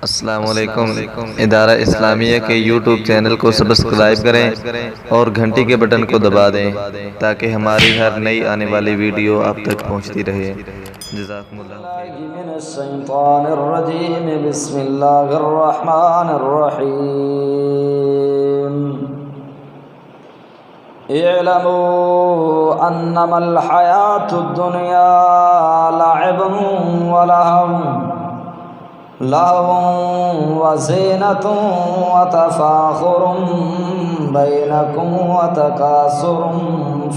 السلام علیکم۔ ادارہ اسلامیہ کے یوٹیوب چینل کو سبسکرائب کریں اور گھنٹی کے بٹن کو دبا دیں تاکہ ہماری ہر نئی آنے والی ویڈیو آپ تک پہنچتی رہے۔ جزاکم اللہ خیر۔ من الشیطان الرجیم بسم اللہ الرحمن الرحیم۔ اعلموا انما الحیاة الدنیا لعب لهو وزینة وتفاخر بینکم وتکاثر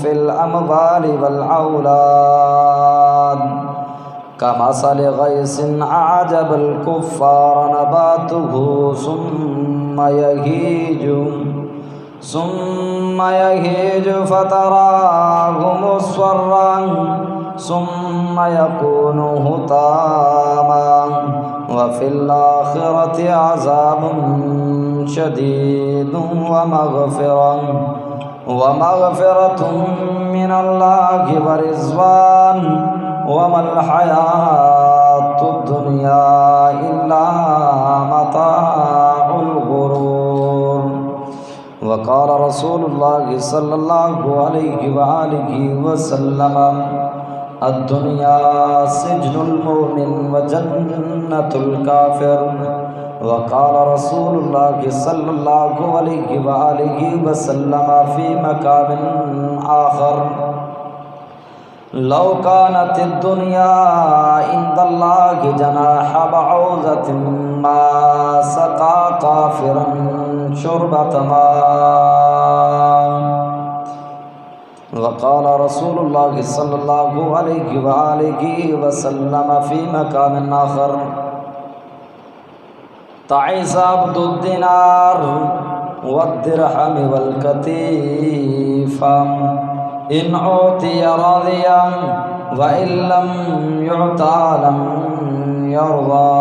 فی الاموال والاولاد کمثل غیث اعجب الکفار نباته ثم یہیج فتراه مصفرا ثم یکون حطاما وفی الآخرة عذاب شدید ومغفرة من اللہ ورضوان وما الحیاة الدنیا الا متاع الغرور۔ وقال رسول اللہ صلی اللہ علیہ وآلہ وسلم الدنیا سجن المؤمن وجنة الکافر۔ وقال رسول اللہ صلی اللہ علیہ وآلہ وسلم فی مقام آخر لو كانت الدنیا عند اللہ جناح بعوضة ما سقى کافرا شربة ماء۔ وقال رسول اللہ صلی اللہ علیہ وآلہ وسلم فی مقام آخر تعس عبد الدینار والدرہم والکتیف ان اعطی راضیا وان لم یعطى لم یرضى۔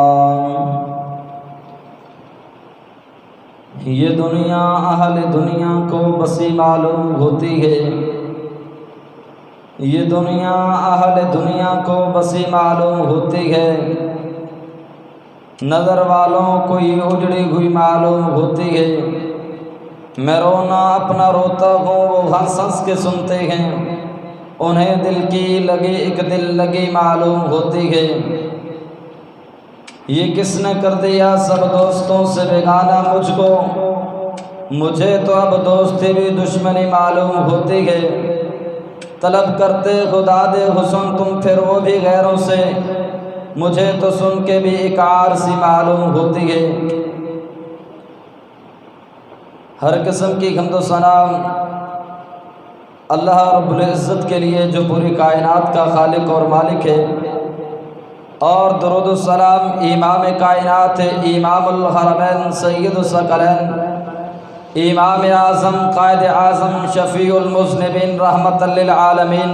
یہ دنیا اہل دنیا کو بسی معلوم ہوتی ہے، یہ دنیا اہل دنیا کو بسی معلوم ہوتی ہے، نظر والوں کو یہ اجڑی ہوئی معلوم ہوتی ہے۔ میں رونا اپنا روتا ہوں، وہ ہنس ہنس کے سنتے ہیں، انہیں دل کی لگی ایک دل لگی معلوم ہوتی ہے۔ یہ کس نے کر دیا سب دوستوں سے بیگانہ مجھ کو، مجھے تو اب دوستی بھی دشمنی معلوم ہوتی ہے۔ طلب کرتے خدا دے حسن تم پھر وہ بھی غیروں سے، مجھے تو سن کے بھی ایک عار سی معلوم ہوتی ہے۔ ہر قسم کی حمد و ثنا اللہ رب العزت کے لیے جو پوری کائنات کا خالق اور مالک ہے، اور درود و سلام امام کائنات ہے، امام الحرمین سید الثقلین، امام اعظم قائد اعظم شفیع المذنبین رحمت للعالمین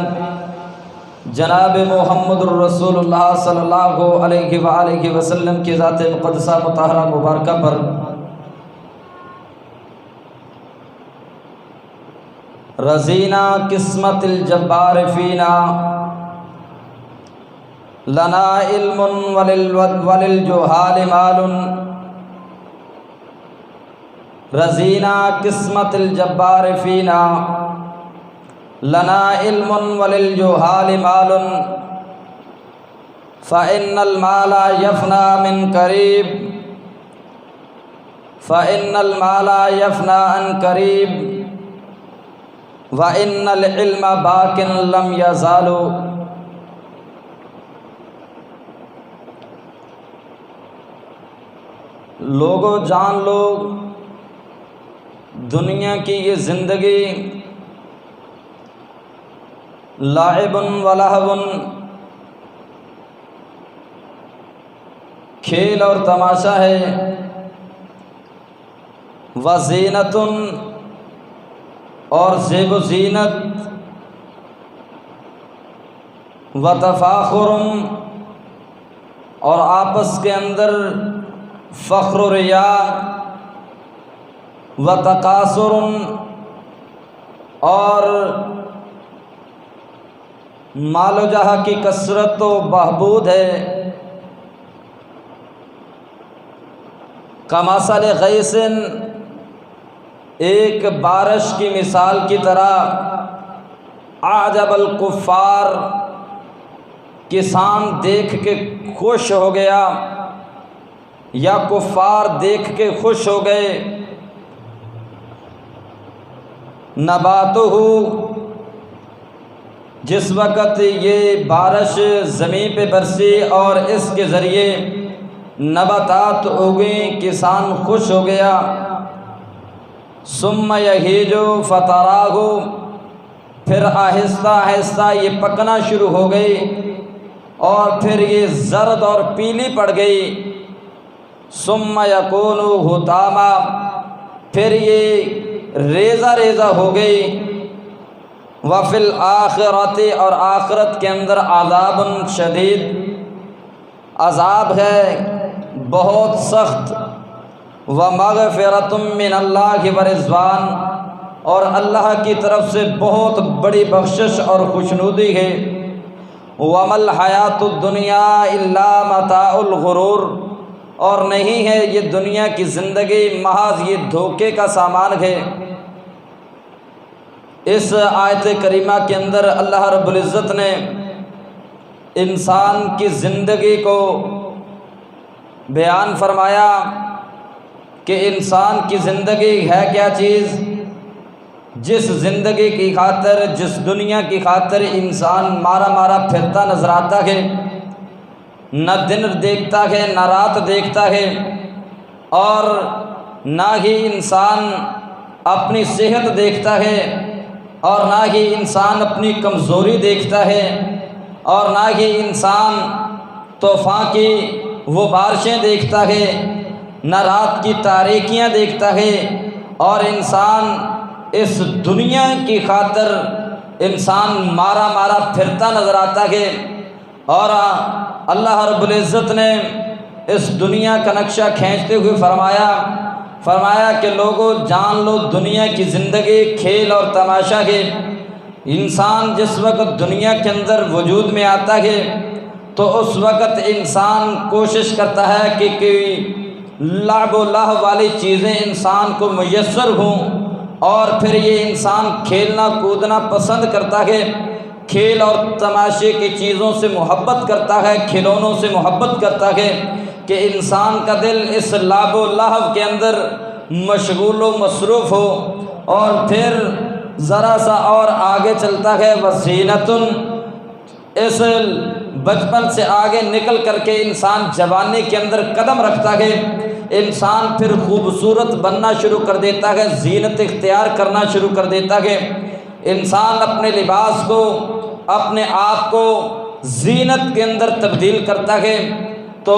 جناب محمد الرسول اللہ صلی اللہ علیہ وآلہ وسلم کی ذات مقدسہ مطہرہ مبارکہ پر رضینا قسمت الجبار فینا لنا علم وللجہال مال۔ رضینا قسمت الجبار فینا لنا علم وللجہال مال فإن المال یفنا من قریب فإن المال یفنا عن قریب وإن العلم باق لم یزال۔ لوگو جان لو، دنیا کی یہ زندگی لعب و لہو، کھیل اور تماشا ہے، وزینت اور زیب و زینت، وتفاخر اور آپس کے اندر فخر و ریا، وتکاثر اور مال و جاہ کی کثرت و بہبود ہے۔ کمثل غیث، ایک بارش کی مثال کی طرح، اعجب الکفار، کسان دیکھ کے خوش ہو گیا یا کفار دیکھ کے خوش ہو گئے، نباتہ، جس وقت یہ بارش زمین پہ برسی اور اس کے ذریعے نباتات اگیں، کسان خوش ہو گیا، ثم یہیج فتراہ، پھر آہستہ آہستہ یہ پکنا شروع ہو گئی اور پھر یہ زرد اور پیلی پڑ گئی، ثم یکون حطاما، پھر یہ ریزہ ریزہ ہو گئی، وفی الآخرۃ، اور آخرت کے اندر عذاب شدید، عذاب ہے بہت سخت، ومغفرۃ من اللہ ورضوان، اور اللہ کی طرف سے بہت بڑی بخشش اور خوشنودی ہے، وما الحیات الدنیا الا متاع الغرور، اور نہیں ہے یہ دنیا کی زندگی محض یہ دھوکے کا سامان ہے۔ اس آیت کریمہ کے اندر اللہ رب العزت نے انسان کی زندگی کو بیان فرمایا کہ انسان کی زندگی ہے کیا چیز، جس زندگی کی خاطر، جس دنیا کی خاطر انسان مارا مارا پھرتا نظر آتا ہے، نہ دن دیکھتا ہے نہ رات دیکھتا ہے، اور نہ ہی انسان اپنی صحت دیکھتا ہے، اور نہ ہی انسان اپنی کمزوری دیکھتا ہے، اور نہ ہی انسان طوفان کی وہ بارشیں دیکھتا ہے، نہ رات کی تاریکیاں دیکھتا ہے، اور انسان اس دنیا کی خاطر انسان مارا مارا پھرتا نظر آتا ہے۔ اور اللہ رب العزت نے اس دنیا کا نقشہ کھینچتے ہوئے فرمایا کہ لوگوں جان لو دنیا کی زندگی کھیل اور تماشا ہے۔ انسان جس وقت دنیا کے اندر وجود میں آتا ہے تو اس وقت انسان کوشش کرتا ہے کہ لعب و لہو والی چیزیں انسان کو میسر ہوں، اور پھر یہ انسان کھیلنا کودنا پسند کرتا ہے، کھیل اور تماشے کی چیزوں سے محبت کرتا ہے، کھلونوں سے محبت کرتا ہے، کہ انسان کا دل اس لعب و لہو کے اندر مشغول و مصروف ہو، اور پھر ذرا سا اور آگے چلتا ہے، وزینۃ، اس بچپن سے آگے نکل کر کے انسان جوانی کے اندر قدم رکھتا ہے، انسان پھر خوبصورت بننا شروع کر دیتا ہے، زینت اختیار کرنا شروع کر دیتا ہے، انسان اپنے لباس کو، اپنے آپ کو زینت کے اندر تبدیل کرتا ہے، تو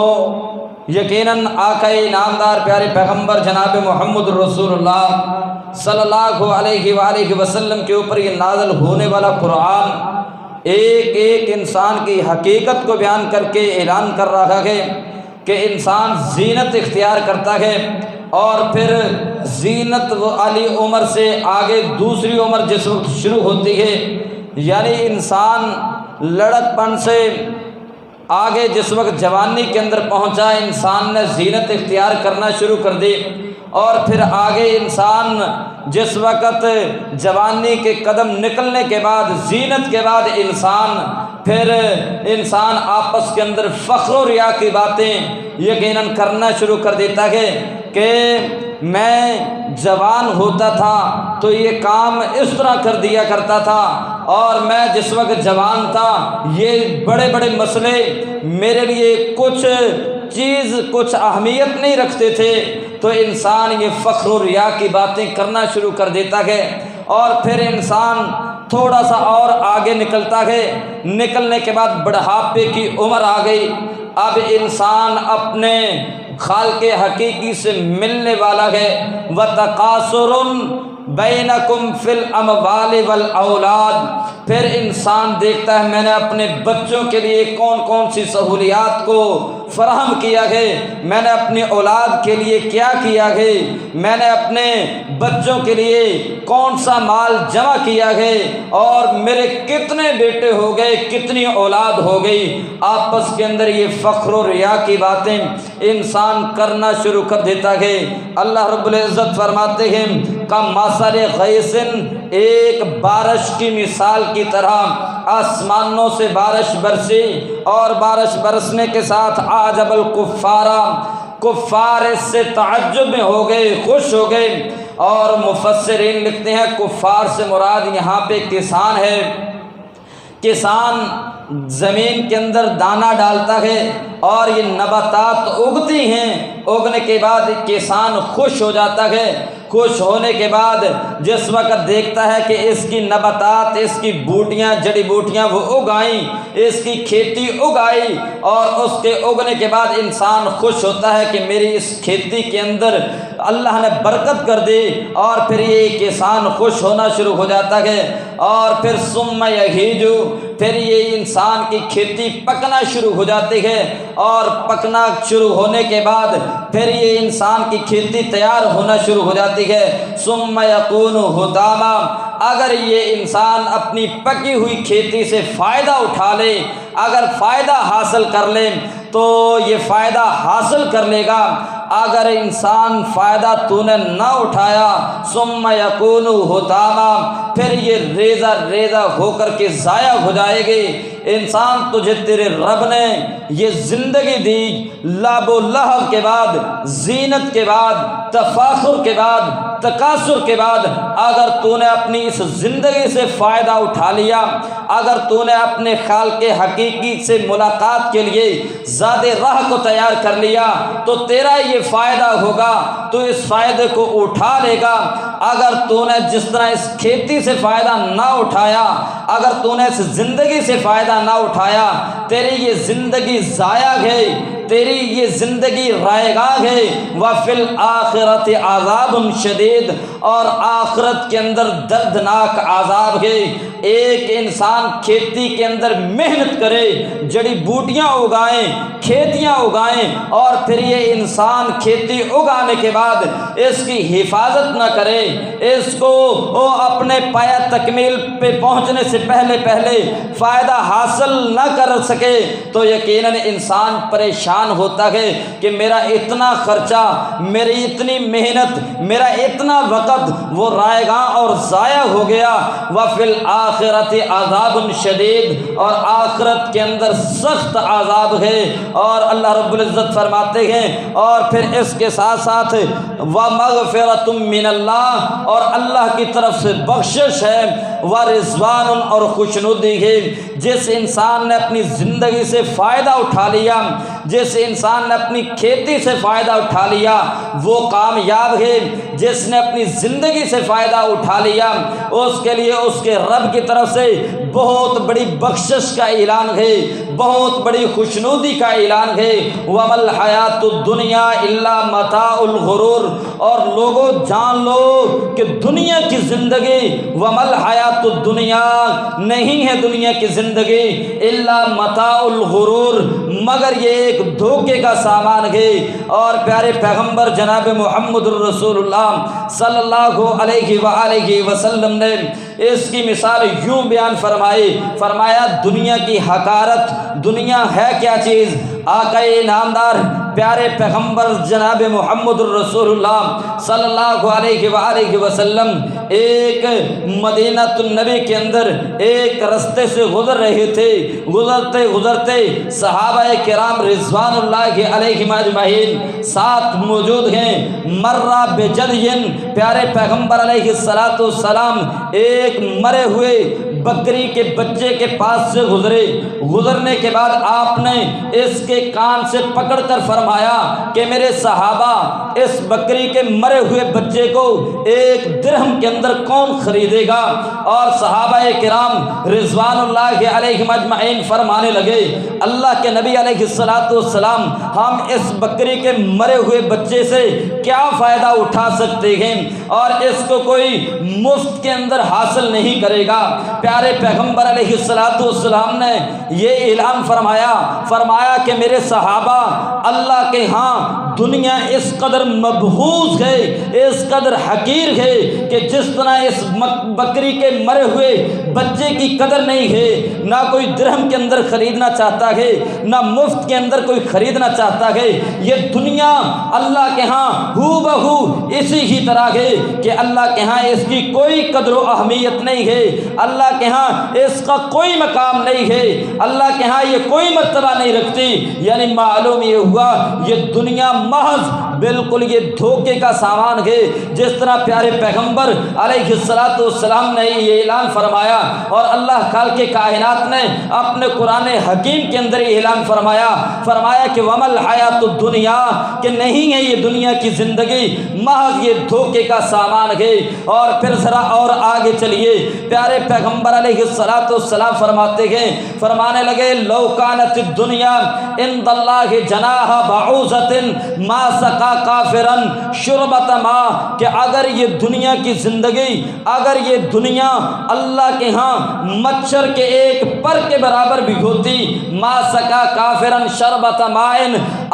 یقیناً آقا انعامدار پیارے پیغمبر جناب محمد رسول اللہ صلی اللہ علیہ وآلہ وسلم کے اوپر یہ نازل ہونے والا قرآن ایک ایک انسان کی حقیقت کو بیان کر کے اعلان کر رہا ہے کہ انسان زینت اختیار کرتا ہے، اور پھر زینت والی عمر سے آگے دوسری عمر جس وقت شروع ہوتی ہے، یعنی انسان لڑک پن سے آگے جس وقت جوانی کے اندر پہنچا، انسان نے زینت اختیار کرنا شروع کر دی، اور پھر آگے انسان جس وقت جوانی کے قدم نکلنے کے بعد، زینت کے بعد پھر انسان آپس کے اندر فخر و ریا کی باتیں یقیناً کرنا شروع کر دیتا ہے کہ میں جوان ہوتا تھا تو یہ کام اس طرح کر دیا کرتا تھا، اور میں جس وقت جوان تھا یہ بڑے بڑے مسئلے میرے لیے کچھ اہمیت نہیں رکھتے تھے، تو انسان یہ فخر و ریا کی باتیں کرنا شروع کر دیتا ہے، اور پھر انسان تھوڑا سا اور آگے نکلتا ہے، نکلنے کے بعد بڑھاپے کی عمر آ گئی، اب انسان اپنے خالق حقیقی سے ملنے والا ہے، وتقاصر، بینکم فی الاموال والاولاد، پھر انسان دیکھتا ہے میں نے اپنے بچوں کے لیے کون کون سی سہولیات کو فراہم کیا ہے، میں نے اپنی اولاد کے لیے کیا کیا ہے، میں نے اپنے بچوں کے لیے کون سا مال جمع کیا ہے، اور میرے کتنے بیٹے ہو گئے، کتنی اولاد ہو گئی۔ آپس کے اندر یہ فخر و ریا کی باتیں انسان کرنا شروع کر دیتا ہے۔ اللہ رب العزت فرماتے ہیں کمثل غیث، ایک بارش کی مثال کی طرح آسمانوں سے بارش برسی، اور بارش برسنے کے ساتھ عجب الکفار، کفار اس سے تعجب میں ہو گئے، خوش ہو گئے۔ اور مفسرین لکھتے ہیں کفار سے مراد یہاں پہ کسان ہے۔ کسان زمین کے اندر دانہ ڈالتا ہے اور یہ نباتات اگتی ہیں، اگنے کے بعد کسان خوش ہو جاتا ہے۔ خوش ہونے کے بعد جس وقت دیکھتا ہے کہ اس کی نباتات، اس کی بوٹیاں، جڑی بوٹیاں وہ اگائیں، اس کی کھیتی اگائی، اور اس کے اگنے کے بعد انسان خوش ہوتا ہے کہ میری اس کھیتی کے اندر اللہ نے برکت کر دی، اور پھر یہ کسان خوش ہونا شروع ہو جاتا ہے۔ اور پھر ثم یہیج، پھر یہ انسان کی کھیتی پکنا شروع ہو جاتی ہے، اور پکنا شروع ہونے کے بعد پھر یہ انسان کی کھیتی تیار ہونا شروع ہو جاتی ہے۔ ثم یکون حطاما، اگر یہ انسان اپنی پکی ہوئی کھیتی سے فائدہ اٹھا لے، اگر فائدہ حاصل کر لے تو یہ فائدہ حاصل کر لے گا۔ اگر انسان فائدہ تو نے نہ اٹھایا، ثم یکون حطاما، پھر یہ ریزہ ریزہ ہو کر کے ضائع ہو جائے گی۔ انسان تجھے تیرے رب نے یہ زندگی دی، لعب و لہو کے بعد، زینت کے بعد، تفاخر کے بعد، تکاثر کے بعد، اگر تو نے اپنی اس زندگی سے فائدہ اٹھا لیا، اگر تو نے اپنے خالق حقیقی سے ملاقات کے لیے زیادہ راہ کو تیار کر لیا تو تیرا یہ فائدہ ہوگا، تو اس فائدے کو اٹھا لے گا۔ اگر تو نے جس طرح اس کھیتی سے فائدہ نہ اٹھایا، اگر تو نے اس زندگی سے فائدہ نہ اٹھایا، تیری یہ زندگی ضائع ہے، تیری یہ زندگی رائے گاہ ہے۔ وَفِي الْآخِرَةِ عَذَابٌ شَدِيدٌ، اور آخرت کے اندر دردناک عذاب ہے۔ ایک انسان کھیتی کے اندر محنت کرے، جڑی بوٹیاں اگائیں، کھیتیاں اگائیں، اور پھر یہ انسان کھیتی اگانے کے بعد اس کی حفاظت نہ کرے، اس کو اپنے پایہ تکمیل پہ پہنچنے سے پہلے فائدہ حاصل نہ کر سکے، تو یقیناً انسان پریشان ہوتا ہے کہ میرا اتنا خرچہ، میری اتنی محنت، میرا اتنا وقت وہ رائے گاہ اور ضائع ہو گیا۔ وَفِي الْآخِرَةِ عَذَابٌ شَدِيدٌ، اور آخرت کے اندر سخت عذاب ہے۔ اور اللہ رب العزت فرماتے ہیں اور پھر اس کے ساتھ ساتھ وَمَغْفِرَةٌ مِّنَ اللَّهِ، اور اللہ کی طرف سے بخشش ہے، وَرِضْوَانٌ، اور خوشنودی ہے۔ جس انسان نے اپنی زندگی سے فائدہ اٹھا لیا، جس انسان نے اپنی کھیتی سے فائدہ اٹھا لیا وہ کامیاب ہے۔ جس نے اپنی زندگی سے فائدہ اٹھا لیا اس کے لیے اس کے رب کی طرف سے بہت بڑی بخشش کا اعلان ہے، بہت بڑی خوشنودی کا اعلان ہے۔ وَمَا الْحَيَاةُ الدُّنْيَا إِلَّا مَتَاعُ الْغُرُورِ، اور لوگوں جان لو کہ دنیا کی زندگی، وَمَا الْحَيَاةُ الدُّنْيَا، نہیں ہے دنیا کی زندگی، إِلَّا مَتَاعُ الْغُرُورِ، مگر یہ ایک دھوکے کا سامان ہے۔ اور پیارے پیغمبر جناب محمد الرسول اللہ صلی اللہ علیہ وآلہ وسلم نے اس کی مثال یوں بیان فرمایا دنیا کی حقارت، دنیا ہے کیا چیز؟ آقا نامدار پیارے پیغمبر جناب محمد الرسول اللہ صلی اللہ علیہ وآلہ وسلم ایک مدینہ النبی کے اندر ایک رستے سے گزر رہے تھے۔ گزرتے صحابہ کرام رضوان اللہ علیہم اجمعین ساتھ موجود ہیں۔ مرہ بجدین، پیارے پیغمبر علیہ الصلوۃ والسلام ایک مرے ہوئے بکری کے بچے کے پاس سے گزرنے کے بعد آپ نے اس کے کان سے پکڑ کر فرمایا کہ میرے صحابہ، اس بکری کے مرے ہوئے بچے کو 1 درہم کے اندر کون خریدے گا؟ اور صحابہ کرام رضوان اللہ علیہم اجمعین فرمانے لگے، اللہ کے نبی علیہ السلام، ہم اس بکری کے مرے ہوئے بچے سے کیا فائدہ اٹھا سکتے ہیں، اور اس کو کوئی مفت کے اندر حاصل نہیں کرے گا۔ پیارے پیغمبر علیہ السلام نے یہ اعلان فرمایا کہ میرے صحابہ، اللہ کے ہاں دنیا اس قدر مبغوض ہے، اس قدر حقیر ہے کہ جس طرح اس بکری کے مرے ہوئے بچے کی قدر نہیں ہے، نہ کوئی درہم کے اندر خریدنا چاہتا ہے، نہ مفت کے اندر کوئی خریدنا چاہتا ہے۔ یہ دنیا اللہ کے ہاں ہو بہو اسی ہی طرح ہے کہ اللہ کے ہاں اس کی کوئی قدر و اہمیت نہیں ہے، اللہ کے ہاں اس کا کوئی مقام نہیں ہے، اللہ کے ہاں یہ کوئی مرتبہ نہیں رکھتی۔ یعنی معلوم یہ ہوا یہ دنیا محض بالکل یہ دھوکے کا سامان ہے، جس طرح پیارے پیغمبر علیہ السلام نے یہ اعلان فرمایا، اور اللہ خالق کائنات نے اپنے قرآن حکیم کے اندر یہ اعلان فرمایا کہ ومل حیات الدنیا، کہ نہیں ہے یہ دنیا کی زندگی محض یہ دھوکے کا سامان ہے۔ اور پھر ذرا اور آگے چلیے، پیارے پیغمبر علیہ السلام فرمانے لگے لو کانت الدنیا عند اللہ جناح بعوضۃ ما سقا کافرا شربۃ ماء، کہ اگر یہ دنیا کی زندگی، اگر یہ دنیا اللہ کے ہاں مچھر کے ایک پر کے برابر بھی ہوتی، ما سقا کافرا شربۃ ماء،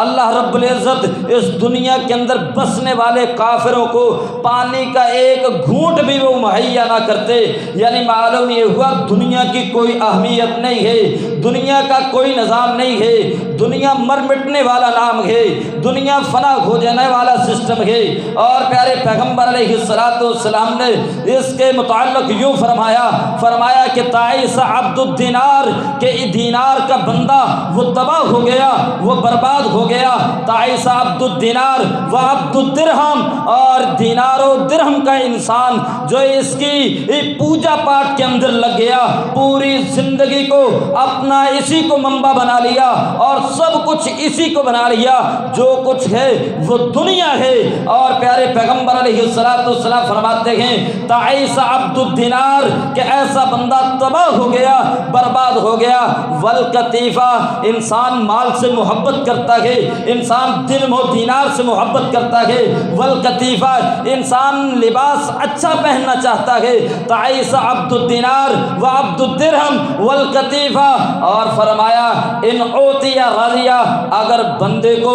اللہ رب العزت اس دنیا کے اندر بسنے والے کافروں کو پانی کا ایک گھونٹ بھی وہ مہیا نہ کرتے۔ یعنی معلوم یہ ہوا دنیا کی کوئی اہمیت نہیں ہے، دنیا کا کوئی نظام نہیں ہے، دنیا مر مٹنے والا نام ہے، دنیا فنا ہو جانے والا سسٹم ہے۔ اور پیارے پیغمبر علیہ السلام نے اس کے متعلق یوں فرمایا کہ تعیس عبد الدینار، کہ دینار کا بندہ وہ تباہ ہو گیا، وہ برباد ہو گیا۔ تعیس عبد الدینار و عبد الدرہم، اور دینار و درہم کا انسان جو اس کی پوجا پاٹ کے اندر لگ گیا، پوری زندگی کو اپنا اسی کو منبع بنا لیا اور سب کچھ اسی کو بنا لیا، جو کچھ ہے وہ دنیا ہے۔ اور پیارے پیغمبر علیہ السلام فرماتے ہیں تعیس عبد الدینار، کہ ایسا بندہ تباہ ہو گیا، برباد ہو گیا۔ والقطیفہ، انسان مال سے محبت کرتا ہے، انسان درہم و دینار سے محبت کرتا ہے۔ والقطیفہ، انسان لباس اچھا پہننا چاہتا ہے۔ تعیس عبد الدینار و عبد الدرہم والقطیفہ، اور فرمایا ان اوتی رضیہ، اگر بندے کو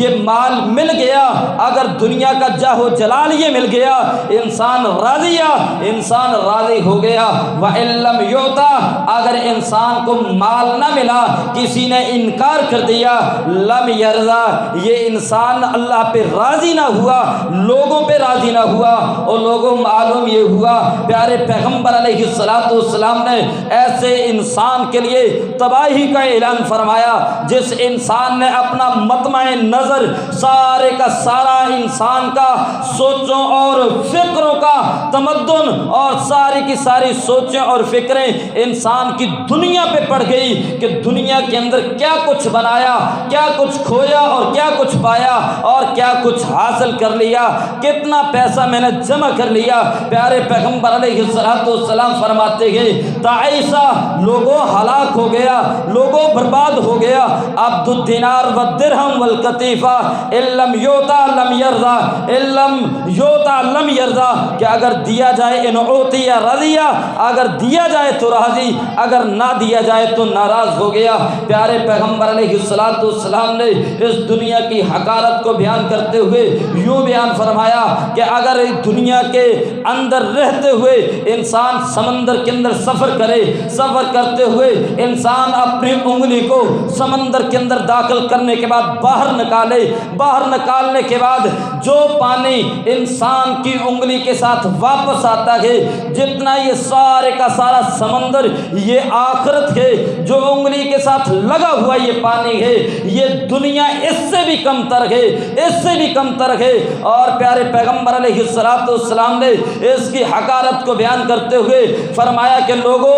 یہ مال مل گیا، اگر دنیا کا جاہ و جلال یہ مل گیا، انسان راضی ہو گیا۔ وَإِن لَّمْ يُعْطَ، اگر انسان کو مال نہ ملا، کسی نے انکار کر دیا، لم یرضا، یہ انسان اللہ پہ راضی نہ ہوا، لوگوں پہ راضی نہ ہوا۔ اور لوگوں معلوم یہ ہوا پیارے پیغمبر علیہ السلام نے ایسے انسان کے لیے تباہی کا اعلان فرمایا جس انسان نے اپنا مطمع نظر سارے کا سارا انسان کا سوچوں اور فکروں کا تمدن اور ساری کی ساری سوچیں اور فکریں انسان کی دنیا پہ پڑ گئی کہ دنیا کے اندر کیا کچھ بنایا، کیا کچھ کھویا اور کیا کچھ پایا اور کیا کچھ حاصل کر لیا، کتنا پیسہ میں نے جمع کر لیا۔ پیارے پیغمبر علیہ السلام فرماتے ہیں تعیسہ، لوگوں ہلاک ہو گیا، لوگوں برباد ہو گیا۔ عبد الدینار والدرہم والقطیفہ ان لم یوتا لم یرضا، ان لم یوتا لم یرضا، کہ اگر دیا جائے ان اوتی رضیہ، اگر دیا جائے تو راضی، اگر نہ دیا جائے تو ناراض ہو گیا۔ پیارے پیغمبر علیہ السلام نے اس دنیا کی حقارت کو بیان کرتے ہوئے یوں بیان فرمایا کہ اگر دنیا کے اندر رہتے ہوئے انسان سمندر کے اندر سفر کرے، سفر کرتے ہوئے انسان اپنی انگلی کو سمندر کے اندر داخل کرنے کے بعد باہر نکالے، باہر نکالنے کے بعد جو پانی انسان کی انگلی کے ساتھ واپس آتا ہے، جتنا یہ سارے کا سارا سمندر یہ آخرت ہے، جو انگلی کے ساتھ لگا ہوا یہ پانی ہے، یہ دنیا اس سے بھی کم تر ہے، اس سے بھی کم تر ہے۔ اور پیارے پیغمبر علیہ السلام نے اس کی حقارت کو بیان کرتے ہوئے فرمایا کہ لوگو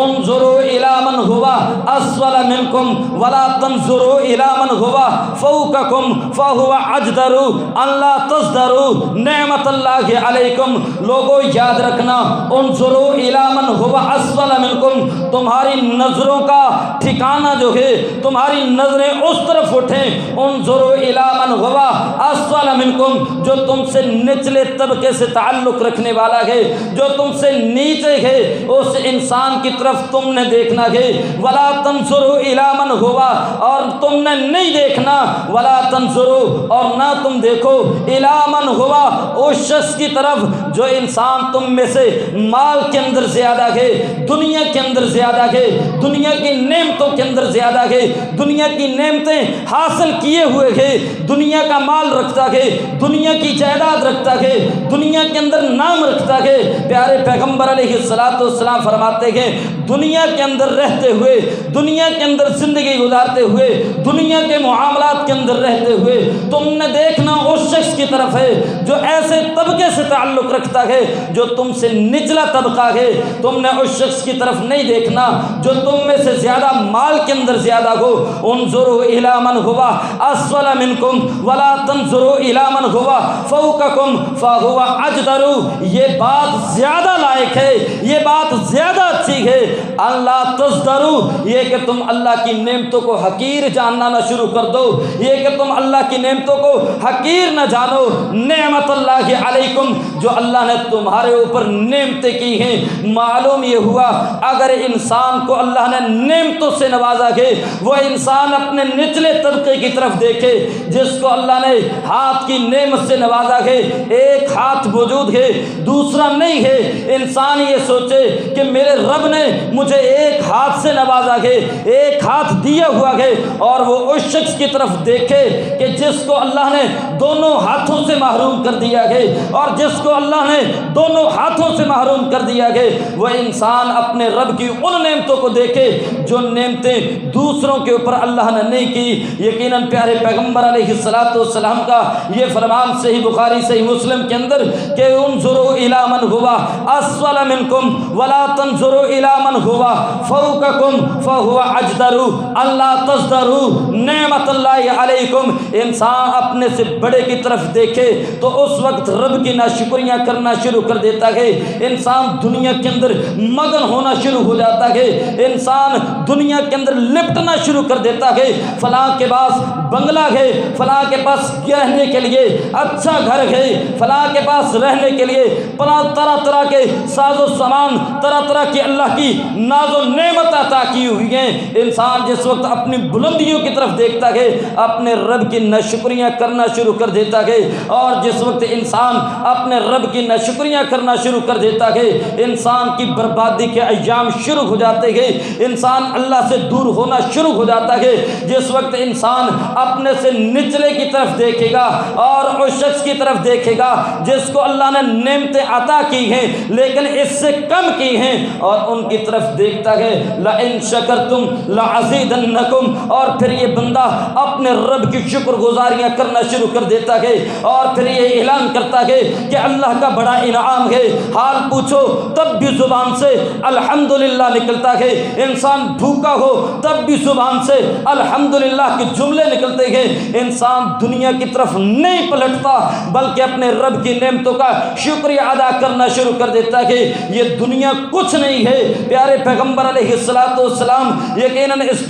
انظروا الی من ہوا اسفل منکم ولا تنظروا الی من ہوا فوقکم فہو اجدر ان لا تزدروا نعمت اللہ علیکم۔ لوگو یاد رکھنا، انظروا الی من ہوا اسفل منکم، تمہاری نظروں کا ٹھکانہ جو ہے، تمہاری نظریں اس طرف اٹھیں، انظروا الی من ہوا اسفل منکم، جو تم سے نچلے طبقے سے تعلق رکھنے والا ہے، جو تم سے نیچے ہے، اس انسان کی طرف تم نے دیکھنا ہے۔ ولا تنظروا الی من ہوا، اور تم نے نہیں دیکھنا، ولا تنظروا، اور نہ تم دیکھو، الی من ہوا، اس شخص کی طرف جو انسان تم میں سے مال کے اندر زیادہ ہے، دنیا کے اندر زیادہ ہے، دنیا کی نعمتوں کے اندر زیادہ ہے، دنیا کی نعمتیں حاصل کیے ہوئے ہے، دنیا کا مال رکھتا ہے، دنیا کی جائیداد رکھتا ہے، دنیا کے اندر نام رکھتا ہے۔ پیارے پیغمبر علیہ السلام فرماتے ہیں دنیا کے اندر رہتے ہوئے، دنیا کے اندر زندگی گزارتے ہوئے، دنیا کے معاملات کے اندر رہتے ہوئے تم نے دیکھنا اس شخص کی طرف ہے جو ایسے طبقے سے تعلق رکھتا ہے جو تم سے نچلا طبقہ ہے، تم نے اس شخص کی طرف نہیں دیکھنا جو تم میں سے زیادہ مال کے اندر زیادہ ہو۔ انظروا الی من ہوا اسفل منکم ولا تنظروا الی من ہوا فوقکم فہو اجدر، یہ بات زیادہ لائق ہے، یہ بات زیادہ اچھی ہے، اللہ تزدروا، یہ کہ تم اللہ کی نعمتوں کو حقیر جاننا نہ شروع کر دو، یہ کہ تم اللہ کی نعمتوں کو حقیر نہ جانو۔ نعمت اللہ علیکم، جو اللہ نے تمہارے اوپر نعمتیں کی ہیں، معلوم یہ ہوا اگر انسان کو اللہ نے نعمتوں سے نوازا ہے، وہ انسان اپنے نچلے طبقے کی طرف دیکھے، جس کو اللہ نے ہاتھ کی نعمت سے نوازا ہے، ایک ہاتھ موجود ہے دوسرا نہیں ہے، انسان یہ سوچے کہ میرے رب نے مجھے ایک ہاتھ سے نوازا ہے، ایک ہاتھ دیا ہوا ہے، اور وہ اس شخص کی طرف دیکھے کہ جس کو اللہ نے دونوں ہاتھوں سے محروم کر دیا ہے، اور جس کو اللہ نے دونوں ہاتھوں سے محروم کر دیا ہے، وہ انسان اپنے رب کی ان نعمتوں کو دیکھے جو نعمتیں دوسروں کے اوپر اللہ نے نہیں کی۔ یقیناً پیارے پیغمبر علیہ السلام کا یہ فرمان صحیح بخاری صحیح مسلم کے اندر کہ انظروا الی من ہوا اسفل منکم ولا تنظروا الی من ہوا فوقکم فہو اجدر ان لا تزدروا نعمت اللہ علیکم، انسان اپنے سے بڑے کی طرف دیکھے تو اس وقت رب کی ناشکریاں کرنا شروع کر دیتا ہے، انسان دنیا کے اندر مگن ہونا شروع ہو جاتا ہے، انسان دنیا کے اندر لپٹنا شروع کر دیتا ہے، فلاں کے پاس بنگلہ ہے، فلاں کے پاس رہنے کے لیے اچھا گھر ہے، فلاں کے پاس رہنے کے لیے طرح طرح کے ساز و سامان، طرح طرح کی اللہ کی ناز و نعمت عطا کی ہوئی ہیں۔ انسان جس وقت اپنی بلندیوں کی طرف دیکھتا ہے اپنے رب کی ناشکریاں کرنا شروع کر دیتا ہے، اور جس وقت انسان اپنے رب کی ناشکریاں کرنا شروع کر دیتا ہے انسان کی بربادی کے ایام شروع ہو جاتے ہیں، انسان اللہ سے دور ہونا شروع ہو جاتا ہے۔ جس وقت انسان اپنے سے نچلے کی طرف دیکھے گا اور اس شخص کی طرف دیکھے گا جس کو اللہ نے نعمتیں عطا کی ہیں لیکن اس سے کم کی ہیں، اور ان کی طرف دیکھتا ہے لئن شکرتم لازیدنکم، اور پھر یہ بندہ اپنے رب کی شکر گزاریاں کرنا شروع کر دیتا ہے، اور پھر یہ اعلان کرتا ہے کہ اللہ کا بڑا انعام ہے، حال پوچھو تب بھی زبان سے الحمدللہ نکلتا ہے، انسان بھوکا ہو تب بھی زبان سے الحمدللہ کے جملے نکلتے ہیں، انسان دنیا کی طرف نہیں پلٹتا بلکہ اپنے رب کی نعمتوں کا شکریہ ادا کرنا شروع کر دیتا ہے۔ یہ دنیا کچھ نہیں ہے، پیارے پیغمبر علیہ السلام یقیناً اس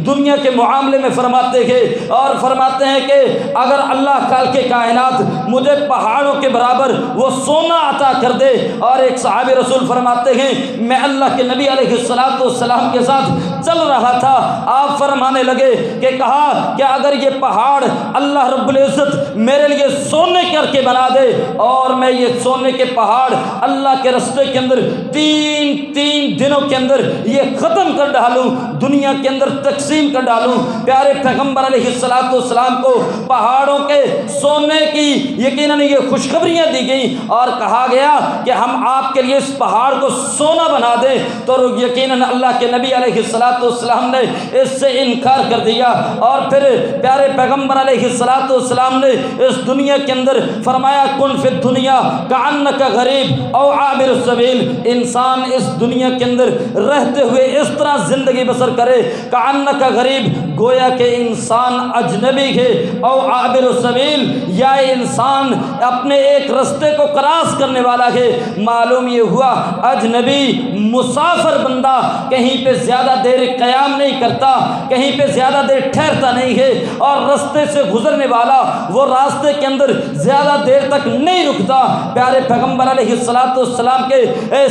دنیا کے معاملے میں فرماتے ہیں اور فرماتے ہیں کہ اگر اللہ خالق کائنات مجھے پہاڑوں کے برابر وہ سونا عطا کر دے، اور ایک صحابی رسول فرماتے ہیں میں اللہ کے نبی علیہ السلام کے ساتھ چل رہا تھا، آپ فرمانے لگے کہ کہا کہ اگر یہ پہاڑ پہاڑ اللہ رب العزت میرے لیے سونے کر کے بنا دے اور میں یہ سونے کے پہاڑ اللہ کے رستے کے اندر تین دنوں کے اندر یہ ختم کر ڈالوں، دنیا کے اندر تقسیم کر ڈالوں۔ پیارے پیغمبر علیہ السلام کو پہاڑوں کے سونے کی یقیناً یہ خوشخبریاں دی گئیں اور کہا گیا کہ ہم آپ کے لیے اس پہاڑ کو سونا بنا دیں، تو یقیناً اللہ کے نبی علیہ السلام نے اس سے انکار کر دیا۔ اور پھر پیارے پیغمبر علیہ السلام نے اس دنیا کے اندر فرمایا کن فی الدنیا کأنک غریب او عابر السبیل، انسان اس دنیا کے اندر رہتے ہوئے اس طرح زندگی بسر کرے کأنک غریب، گویا کہ انسان اجنبی ہے، او عابر السبیل، یا انسان اپنے ایک رستے کو کراس کرنے والا ہے۔ معلوم یہ ہوا اجنبی مسافر بندہ کہیں پہ زیادہ دیر قیام نہیں کرتا، کہیں پہ زیادہ دیر ٹھہرتا نہیں ہے، اور رستے سے گزرنے والا وہ راستے کے اندر زیادہ دیر تک نہیں رکتا۔ پیارے پیغمبر علیہ السلام کے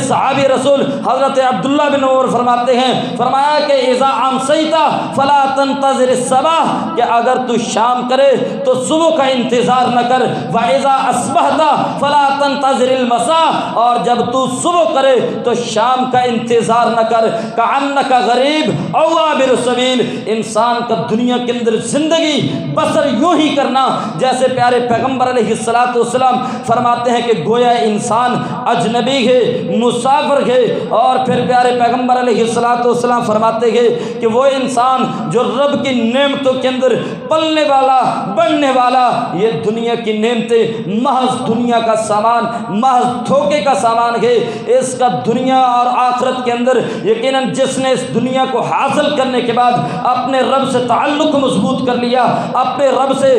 صحابی رسول حضرت عبداللہ بن عمر فرماتے ہیں، فرمایا کہ اذا امسیت فلا تنتظر الصباح، کہ اگر تو شام کرے تو صبح کا انتظار نہ کر، واذا اصبحت فلا تنتظر المساء، اور جب تو صبح کرے تو شام کا انتظار نہ کر، کأنک غریب او عابر السبیل، انسان کا دنیا کے اندر زندگی بسر یوں ہی کرنا جیسے پیارے پیغمبر علیہ السلام فرماتے ہیں کہ گویا انسان اجنبی ہے، مسافر ہے۔ اور پھر پیارے پیغمبر علیہ السلام فرماتے ہیں کہ وہ انسان جو رب کی نعمتوں کے اندر پلنے والا بڑھنے والا، یہ دنیا کی نعمتیں محض دنیا کا سامان، محض دھوکے کا سامان ہے۔ اس کا دنیا اور آخرت کے اندر یقیناً جس نے اس دنیا کو حاصل کرنے کے بعد اپنے رب سے تعلق مضبوط کر لیا، اپنے رب سے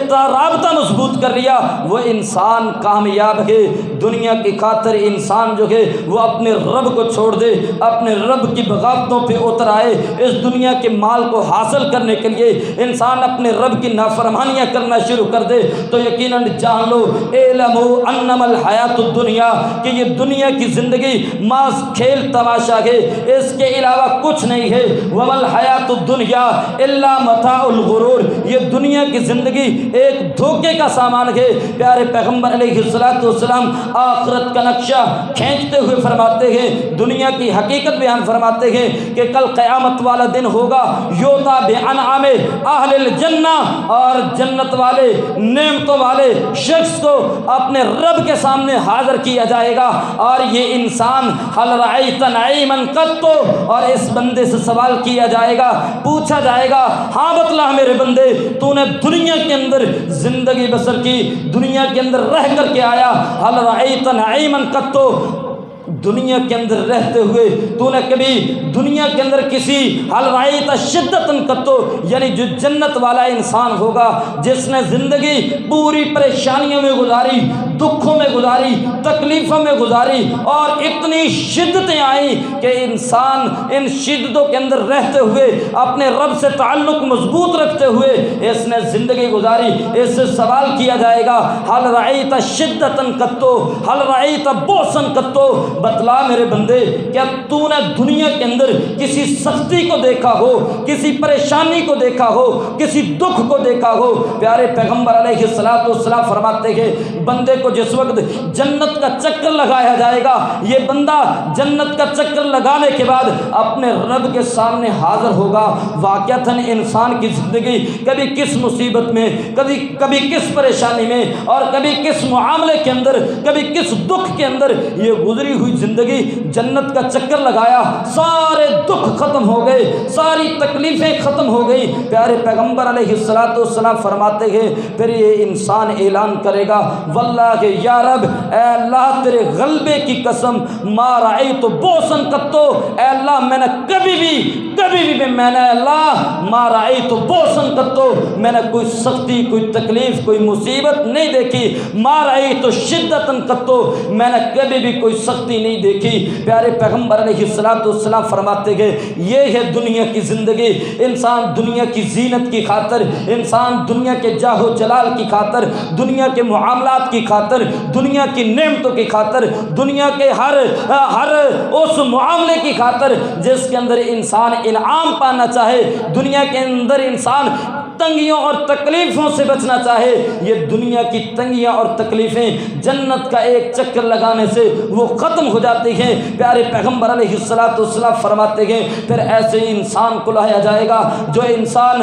رابطہ مضبوط کر لیا، وہ انسان کامیاب ہے۔ دنیا کی خاطر انسان جو ہے وہ اپنے رب کو چھوڑ دے، اپنے رب کی بغاوتوں پہ اتر آئے، اس دنیا کے مال کو حاصل کرنے کے لیے انسان اپنے رب کی نافرمانیاں کرنا شروع کر دے، تو یقیناً جان لو اعلموا انما الحیات الدنیا، کہ یہ دنیا کی زندگی محض کھیل تماشا ہے، اس کے علاوہ کچھ نہیں ہے۔ وما الحیات الدنیا الا متاع الغرور، یہ دنیا کی زندگی ایک دھوکے کا سامان ہے۔ پیارے پیغمبر علیہ السلام آخرت کا نقشہ کھینچتے ہوئے فرماتے ہیں، دنیا کی حقیقت بیان فرماتے ہیں کہ کل قیامت والا دن ہوگا، یوتا بانعام اہل الجنہ، اور جنت والے نعمتوں والے شخص کو اپنے رب کے سامنے حاضر کیا جائے گا، اور یہ انسان حل رأیت نعیما قط، اور اس بندے سے سوال کیا جائے گا، پوچھا جائے گا ہاں بتلا میرے بندے، تو نے دنیا کے اندر زندگی بسر کی، دنیا کے اندر رہ کر کے آیا، حل رأیت نعیما قط، دنیا کے اندر رہتے ہوئے تو نے کبھی دنیا کے اندر کسی حل رأیت شدۃ قط، یعنی جو جنت والا انسان ہوگا جس نے زندگی پوری پریشانیوں میں گزاری، دکھوں میں گزاری، تکلیفوں میں گزاری، اور اتنی شدتیں آئیں کہ انسان ان شدتوں کے اندر رہتے ہوئے اپنے رب سے تعلق مضبوط رکھتے ہوئے اس نے زندگی گزاری، اس سے سوال کیا جائے گا حل رأیت شدۃ قط، حل رأیت بؤسا قط، بتلا میرے بندے کیا تو نے دنیا کے اندر کسی سختی کو دیکھا ہو، کسی پریشانی کو دیکھا ہو، کسی دکھ کو دیکھا ہو؟ پیارے پیغمبر علیہ السلام فرماتے ہیں بندے کو جس وقت جنت کا چکر لگایا جائے گا، یہ بندہ جنت کا چکر لگانے کے بعد اپنے رب کے سامنے حاضر ہوگا۔ واقعتاً انسان کی زندگی کبھی کس مصیبت میں، کبھی کس پریشانی میں، اور کبھی کس معاملے کے اندر، کبھی کس دکھ کے اندر یہ گزری ہوئی زندگی جنت کا چکر لگایا، سارے دکھ ختم ہو گئے، ساری تکلیفیں ختم ہو گئی۔ پیارے پیغمبر علیہ السلام فرماتے ہیں پھر یہ انسان اعلان کرے گا واللہ یا رب، اے اللہ تیرے غلبے کی قسم، ما رأیت بؤسا قط، اے اللہ میں نے کبھی بھی میں نے اللہ ما رأیت بؤسا قط، میں نے کوئی سختی، کوئی تکلیف، کوئی مصیبت نہیں دیکھی، ما رأیت شدۃ قط، میں نے کبھی بھی کوئی سختی نہیں دیکھی۔ پیارے پیغمبر علیہ السلام فرماتے ہیں یہ ہے دنیا کی زندگی، انسان دنیا کی زینت کی خاطر، انسان دنیا کے جاہ و جلال کی خاطر، دنیا کے معاملات کی خاطر، دنیا کی نعمتوں کی خاطر، دنیا کے ہر اس معاملے کی خاطر جس کے اندر انسان انعام پانا چاہے، دنیا کے اندر انسان تنگیوں اور تکلیفوں سے بچنا چاہے، یہ دنیا کی تنگیاں اور تکلیفیں جنت کا ایک چکر لگانے سے وہ ختم ہو جاتی ہیں۔ پیارے پیغمبر علیہ السلام فرماتے ہیں پھر ایسے انسان کو لایا جائے گا جو انسان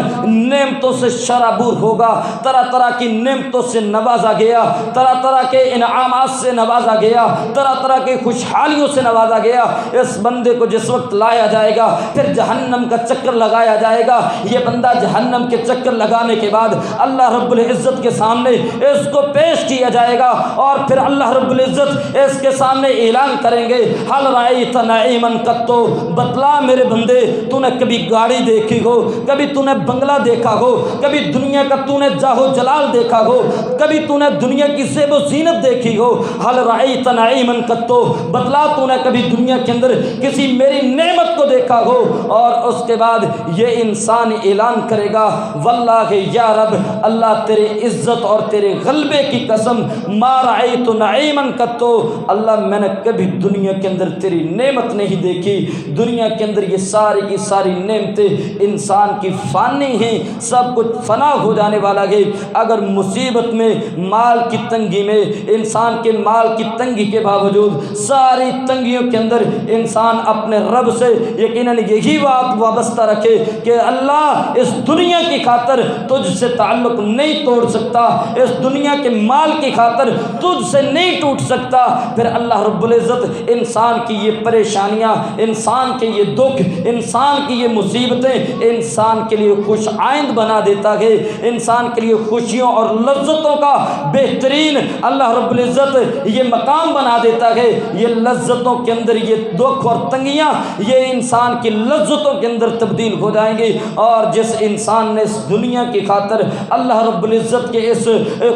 نعمتوں سے شرابور ہوگا، طرح طرح کی نعمتوں سے نوازا گیا، طرح طرح کے انعامات سے نوازا گیا، طرح طرح کے خوشحالیوں سے نوازا گیا۔ اس بندے کو جس وقت لایا جائے گا پھر جہنم کا چکر لگایا جائے گا، یہ بندہ جہنم کے چکر لگانے کے بعد اللہ رب العزت کے سامنے اس کو پیش کیا جائے گا، اور پھر اللہ رب العزت اس کے سامنے اعلان کریں گے حل رأیت نعیما قط، بتلا میرے بندے تو نے کبھی گاڑی دیکھی ہو، کبھی تو نے بنگلہ دیکھا ہو، کبھی دنیا کا تو نے جاہ و جلال دیکھا ہو، کبھی تو نے دنیا کی زیب و زینت دیکھی ہو، حل رأیت نعیما قط، بتلا تو نے کبھی دنیا کے اندر کسی میری نعمت کو دیکھا ہو۔ اور اس کے بعد یہ انسان اعلان کرے گا واللہ یا رب، اللہ تیرے عزت اور تیرے غلبے کی قسم، ما رأیت نعیما قط، اللہ میں نے کبھی دنیا کے اندر تیری نعمت نہیں دیکھی۔ دنیا کے اندر یہ ساری کی ساری نعمتیں انسان کی فانی ہیں، سب کچھ فنا ہو جانے والا ہے۔ اگر مصیبت میں، مال کی تنگی میں، انسان کے مال کی تنگی کے باوجود ساری تنگیوں کے اندر انسان اپنے رب سے یقیناً یہی بات وابستہ رکھے کہ اللہ اس دنیا کی خاطر تجھ سے تعلق نہیں توڑ سکتا، اس دنیا کے مال کی خاطر تجھ سے نہیں ٹوٹ سکتا، پھر اللہ رب العزت انسان کی یہ پریشانیاں، انسان کے یہ دکھ، انسان کی یہ مصیبتیں انسان کے لیے خوش آئند بنا دیتا ہے، انسان کے لیے خوشیوں اور لذتوں کا بہترین اللہ رب العزت یہ مقام بنا دیتا ہے۔ یہ لذتوں کے اندر یہ دکھ اور تنگیاں یہ انسان کی لذتوں کے اندر تبدیل ہو جائیں گی، اور جس انسان نے اس دنیا کی خاطر اللہ رب العزت کے اس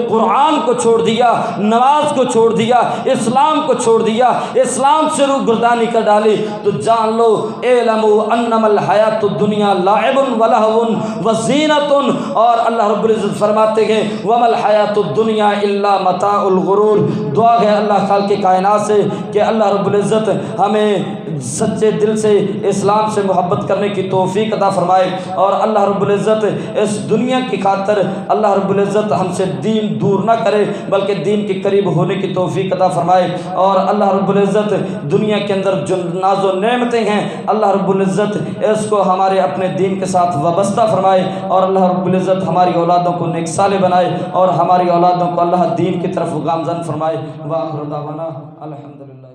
قرآن کو چھوڑ دیا، نماز کو چھوڑ دیا، اسلام کو چھوڑ دیا، اسلام سے روگردانی کر ڈالی، تو جان لو اعلموا انما الحیات الدنیا لعب ولہو وزینۃ، اور اللہ رب العزت فرماتے ہیں وما الحیات الدنیا الا متاع الغرور۔ دعا ہے اللہ خالق کائنات سے کہ اللہ رب العزت ہمیں سچے دل سے اسلام سے محبت کرنے کی توفیق عطا فرمائے، اور اللہ رب العزت اس دنیا کی خاطر اللہ رب العزت ہم سے دین دور نہ کرے بلکہ دین کے قریب ہونے کی توفیق عطا فرمائے، اور اللہ رب العزت دنیا کے اندر جو ناز و نعمتیں ہیں اللہ رب العزت اس کو ہمارے اپنے دین کے ساتھ وابستہ فرمائے، اور اللہ رب العزت ہماری اولادوں کو نیک صالح بنائے، اور ہماری اولادوں کو اللہ دین کی طرف گامزن فرمائے۔ وآخر دعوانا الحمدللہ۔